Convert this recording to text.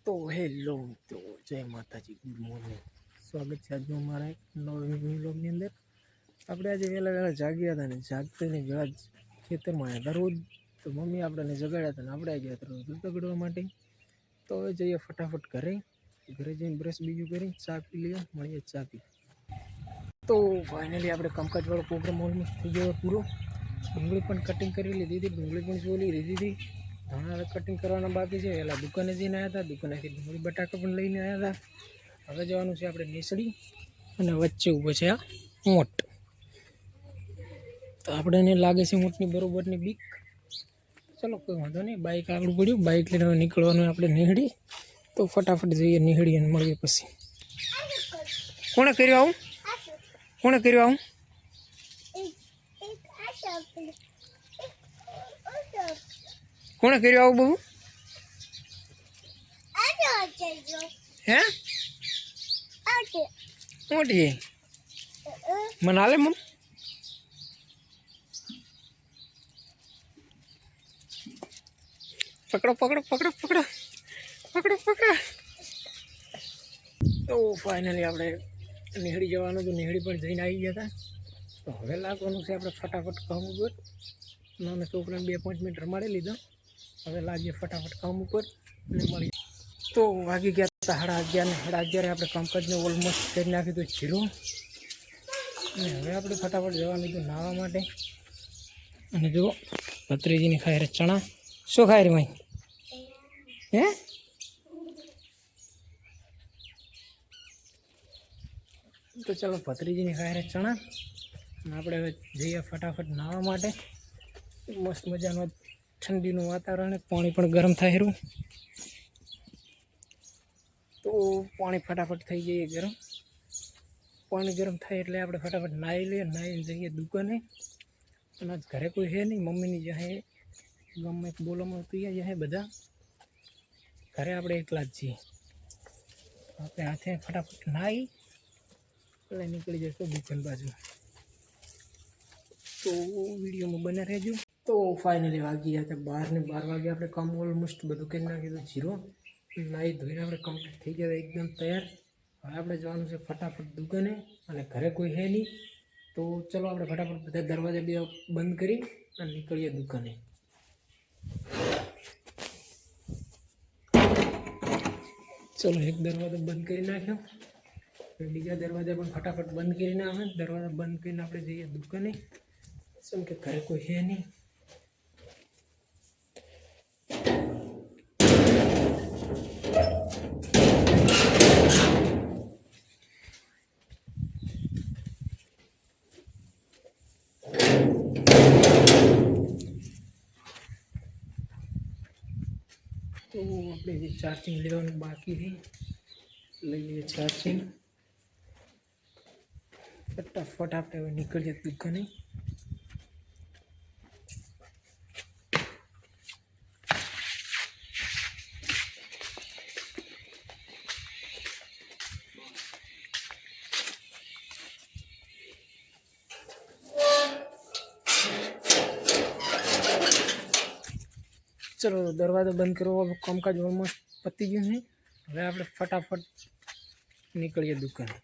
તો હેલો મિત્રો, જય માતાજી, ગુડ મોર્નિંગ. સ્વાગત છે આજનો અમારા નવા વ્લોગની અંદર. આપણે આજે વહેલા જાગ્યા હતા ને જાગતીને વેળા ખેતરમાં આવ્યા હતા રોજ. તો મમ્મી આપણને જગાડ્યા હતા ને આપણે ગયા હતા દૂધ તગડવા માટે. તો હવે જઈએ ફટાફટ ઘરે જઈને બ્રશ બીજું કરી ચા પી લઈએ, મળીએ ચા પી. તો ફાઇનલી આપણે કામકાજવાળો પ્રોગ્રામ ઓલમોસ્ટ થઈ ગયો પૂરો. ડુંગળી પણ કટિંગ કરી લીધી હતી, ડુંગળી પણ ચોલી લીધી હતી. ધાણા કટિંગ કરવાના બાકી છે. એલા દુકાને જઈને આવ્યા હતા, દુકાનેથી ડુંગળી બટાકા પણ લઈને આવ્યા હતા. હવે જવાનું છે આપણે નેસડી, અને વચ્ચે ઊભો છે આ ઊંટ. તો આપણે એને લાગે છે ઊંટની બરોબરની બીક. ચલો કોઈ વાંધો નહીં, બાઇક આગળ પડ્યું, બાઇક લઈને હવે નીકળવાનું આપણે નેહડી. તો ફટાફટ જઈએ નેહડી અને મળીએ પછી. કોણે કર્યું આવું? કોણે કર્યું આવું? કોણે કર્યું આવું બહુ? હે મોટી મને હાલે મમ. પકડો પકડો પકડો પકડો પકડો પકડો. તો ફાઇનલી આપણે નેહડી જવાનું હતું, નેહડી પણ જઈને આવી ગયા હતા. તો હવે લાગવાનું છે આપણે ફટાફટ કામ ઉપર. નાના છોકરાને 2-5 મિનિટ રમાડી લીધા. હવે લાગીએ ફટાફટ કામ ઉપર અને મળીએ. તો વાગી ગયા હતા 11:30 આપણે કામકાજને ઓલમોસ્ટ કરી નાખ્યું હતું જીરું. અને હવે આપણે ફટાફટ જવાનું હતું નાહવા માટે. અને જુઓ ભત્રીજીની ખાય રે ચણા. શું ખાય રે ભાઈ? હે તો ચાલો ભત્રીજીની ખાય રે ચણા. અને આપણે હવે જઈએ ફટાફટ નાહવા માટે. મસ્ત મજાનું ઠંડીનું વાતાવરણ, પાણી પણ ગરમ થાય રહ્યું. તો પાણી ફટાફટ થઈ જઈએ ગરમ. પાણી ગરમ થાય એટલે આપણે ફટાફટ નાહી લઈએ, નાહીને જઈએ દુકાને. અને આજ ઘરે કોઈ છે નહીં, મમ્મીની જશે ગામમાં એક બોલામાં પીએ જશે બધા. ઘરે આપણે એકલા જ છીએ. આપણે હાથે ફટાફટ નાહી એટલે નીકળી જશું દુકાન બાજુ. તો વિડીયોમાં બને રહેજો. તો ફાઇનલી વાગી ગયા હતા 12 ને 12 વાગે આપણે કામ ઓલમોસ્ટ બધું કરી નાખ્યું જીરો. નાહી ધોઈને આપણે કમ્પ્લીટ થઈ ગયા એકદમ તૈયાર. હવે આપણે જવાનું છે ફટાફટ દુકાને, અને ઘરે કોઈ છે નહીં. તો ચલો આપણે ફટાફટ બધા દરવાજા બે બંધ કરી અને નીકળીએ દુકાને. ચલો એક દરવાજો બંધ કરી નાખ્યો, બીજા દરવાજા પણ ફટાફટ બંધ કરીને આવે. દરવાજા બંધ કરીને આપણે જઈએ દુકાને, કેમ કે ઘરે કોઈ છે નહીં. તો આપણે જે ચાર્જિંગ લેવાનું બાકી છે લઈ લઈએ ચાર્જિંગ. ફટાફટ આપણે હવે નીકળીએ દુકાને. ચલો દરવાજો બંધ કરવો, કામકાજ ઓલમોસ્ટ પતી ગયું છે. હવે આપણે ફટાફટ નીકળીએ દુકાને.